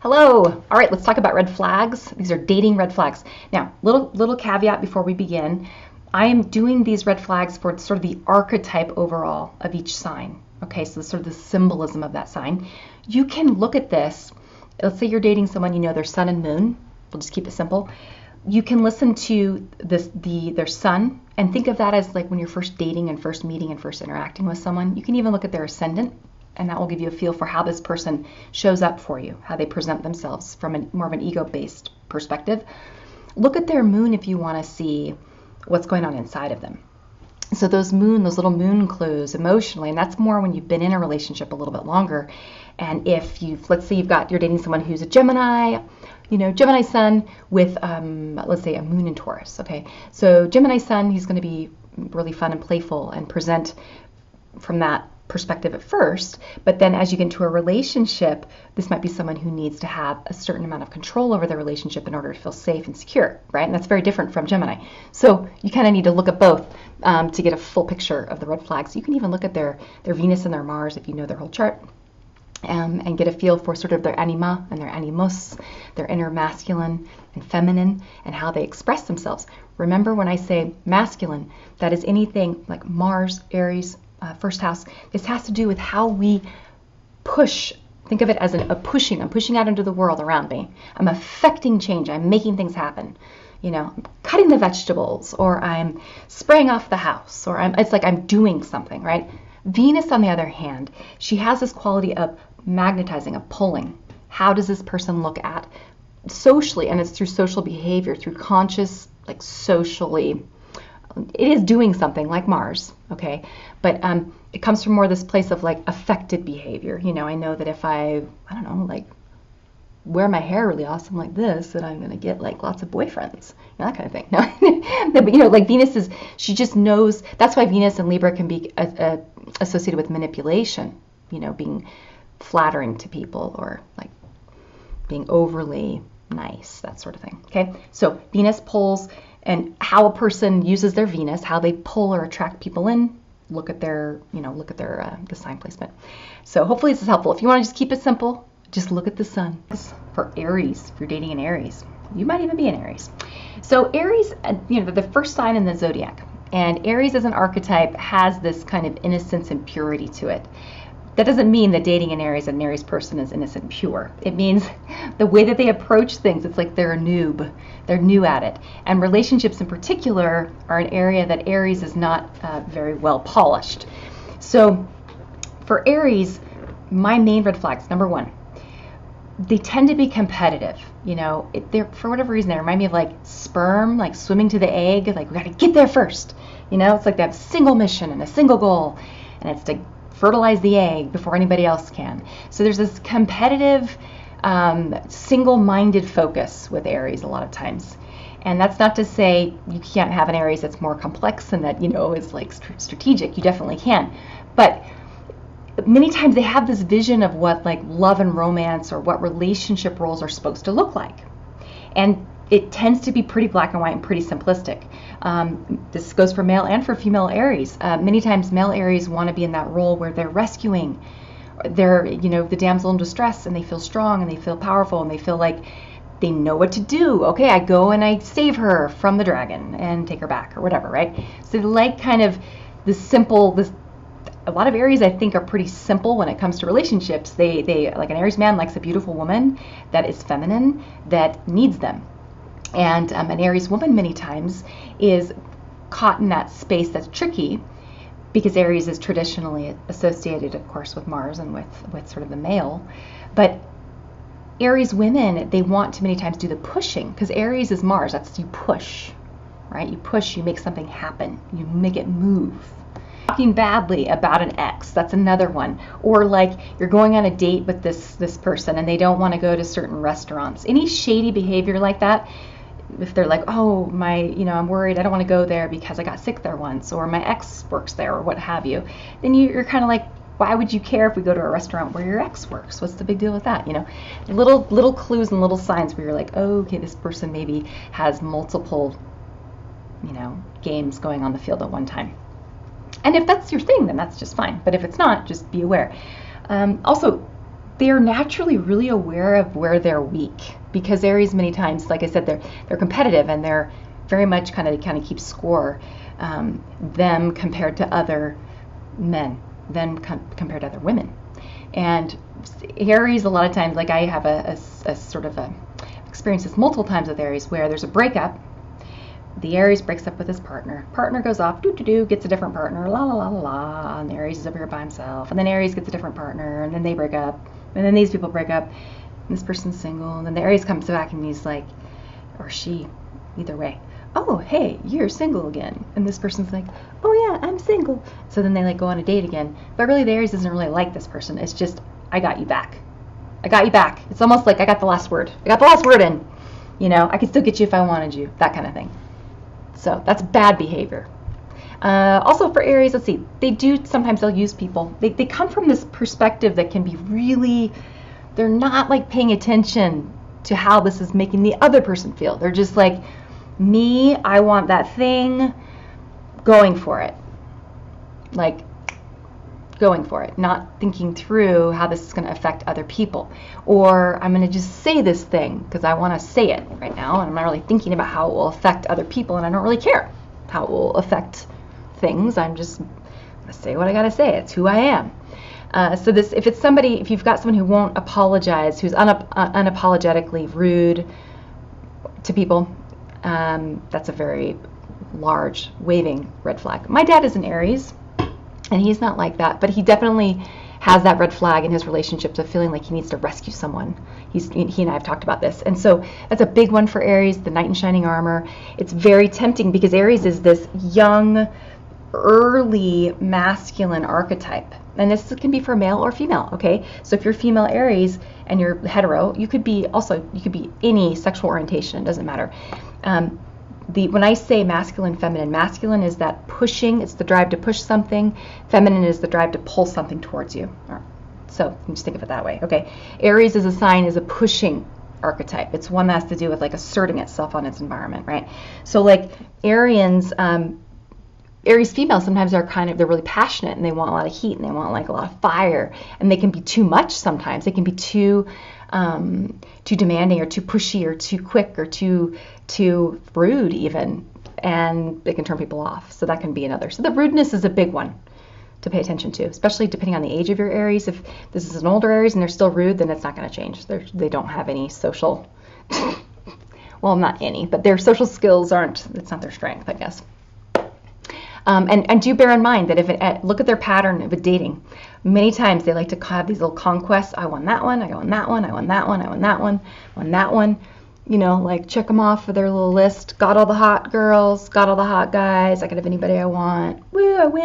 Hello. All right, let's talk about red flags. These are dating red flags. Now, little caveat before we begin. I am doing these red flags for sort of the archetype overall of each sign. Okay, so sort of the symbolism of that sign. You can look at this. Let's say you're dating someone, you know their sun and moon. We'll just keep it simple. You can listen to their sun and think of that as like when you're first dating and first meeting and first interacting with someone. You can even look at their ascendant, and that will give you a feel for how this person shows up for you, how they present themselves from more of an ego-based perspective. Look at their moon if you want to see what's going on inside of them. So those little moon clues emotionally, and that's more when you've been in a relationship a little bit longer. And if let's say you're dating someone who's a Gemini, Gemini sun with, let's say a moon in Taurus, okay? So Gemini sun, he's going to be really fun and playful and present from that perspective at first, but then as you get into a relationship, this might be someone who needs to have a certain amount of control over the relationship in order to feel safe and secure, right? And that's very different from Gemini. So you kind of need to look at both to get a full picture of the red flags. You can even look at their Venus and their Mars if you know their whole chart, and get a feel for sort of their anima and their animus, their inner masculine and feminine, and how they express themselves. Remember, when I say masculine, that is anything like Mars, Aries, first house. This has to do with how we push. Think of it as a pushing. I'm pushing out into the world around me. I'm affecting change. I'm making things happen. I'm cutting the vegetables, or I'm spraying off the house, or it's like I'm doing something, right? Venus, on the other hand, she has this quality of magnetizing, of pulling. How does this person look at socially? And it's through social behavior, through conscious, like socially. It is doing something like Mars, okay? But it comes from more this place of like affected behavior. I know that if I don't know, like wear my hair really awesome like this, that I'm going to get like lots of boyfriends, that kind of thing. No, but like Venus she just knows. That's why Venus and Libra can be associated with manipulation, being flattering to people or like being overly nice, that sort of thing. Okay, so Venus pulls, and how a person uses their Venus, how they pull or attract people in. Look at their the sign placement. So hopefully this is helpful. If you want to just keep it simple, just look at the sun. For Aries, if you're dating an Aries, you might even be an Aries. So Aries, the first sign in the zodiac, and Aries as an archetype has this kind of innocence and purity to it. That doesn't mean that dating an Aries person is innocent and pure. It means the way that they approach things, it's like they're a noob. They're new at it. And relationships in particular are an area that Aries is not very well polished. So for Aries, my main red flags, number one, they tend to be competitive. For whatever reason, they remind me of like sperm, like swimming to the egg, like we got to get there first. It's like they have a single mission and a single goal, and it's to fertilize the egg before anybody else can. So there's this competitive, single-minded focus with Aries a lot of times. And that's not to say you can't have an Aries that's more complex and that, is like strategic. You definitely can. But many times they have this vision of what like love and romance or what relationship roles are supposed to look like. And it tends to be pretty black and white and pretty simplistic. This goes for male and for female Aries. Many times male Aries want to be in that role where they're rescuing. They're, the damsel in distress, and they feel strong and they feel powerful and they feel like they know what to do. Okay, I go and I save her from the dragon and take her back or whatever, right? So they like kind of a lot of Aries, I think, are pretty simple when it comes to relationships. They like an Aries man likes a beautiful woman that is feminine, that needs them. And an Aries woman many times is caught in that space that's tricky, because Aries is traditionally associated, of course, with Mars and with sort of the male. But Aries women, they want to many times do the pushing, because Aries is Mars. That's you push, right? You push, you make something happen, you make it move. Talking badly about an ex, that's another one. Or like you're going on a date with this person and they don't want to go to certain restaurants. Any shady behavior like that, if they're like, oh, I'm worried, I don't want to go there because I got sick there once, or my ex works there, or what have you, then you're kind of like, why would you care if we go to a restaurant where your ex works? What's the big deal with that? Little clues and little signs where you're like, oh, okay, this person maybe has multiple, games going on the field at one time. And if that's your thing, then that's just fine. But if it's not, just be aware. Also, they are naturally really aware of where they're weak, because Aries many times, like I said, they're competitive, and they're very much kind of keep score, them compared to other men, them compared to other women. And Aries, a lot of times, like I have a sort of a experienced this multiple times with Aries, where there's a breakup. The Aries breaks up with his partner. Partner goes off, gets a different partner, la la la la la, and the Aries is over here by himself. And then Aries gets a different partner, and then they break up, and then these people break up, and this person's single, and then the Aries comes back and he's like, or she, either way, oh hey, you're single again. And this person's like, oh yeah, I'm single. So then they like go on a date again. But really the Aries doesn't really like this person. It's just, I got you back. I got you back. It's almost like I got the last word. I got the last word in. You know, I could still get you if I wanted you. That kind of thing. So that's bad behavior. Also for Aries, let's see, sometimes they'll use people. They come from this perspective that can be really, they're not like paying attention to how this is making the other person feel. They're just like, me, I want that thing, going for it. Like, going for it, not thinking through how this is going to affect other people. Or I'm going to just say this thing because I want to say it right now, and I'm not really thinking about how it will affect other people, and I don't really care how it will affect things. I'm just going to say what I got to say. It's who I am. So this, if you've got someone who won't apologize, who's unapologetically rude to people, that's a very large, waving red flag. My dad is an Aries, and he's not like that, but he definitely has that red flag in his relationships of feeling like he needs to rescue someone. He and I have talked about this. And so that's a big one for Aries, the knight in shining armor. It's very tempting because Aries is this young, early masculine archetype. And this can be for male or female, okay? So if you're female Aries and you're hetero, you could be any sexual orientation, it doesn't matter. When I say masculine, feminine, masculine is that pushing, it's the drive to push something. Feminine is the drive to pull something towards you. So you just think of it that way, okay? Aries as a sign is a pushing archetype. It's one that has to do with like asserting itself on its environment, right? So like Aries females sometimes are they're really passionate, and they want a lot of heat, and they want like a lot of fire, and they can be too much sometimes. They can be too demanding, or too pushy, or too quick, or too rude even, and they can turn people off. So that can be another. So the rudeness is a big one to pay attention to, especially depending on the age of your Aries. If this is an older Aries and they're still rude, then it's not going to change. They don't have any social, well, not any, but their social skills it's not their strength, I guess. And do bear in mind that look at their pattern of dating. Many times they like to have these little conquests. I won that one, I won that one, I won that one, I won that one, won that one. You know, like check them off for their little list. Got all the hot girls, got all the hot guys. I could have anybody I want. Woo, I win.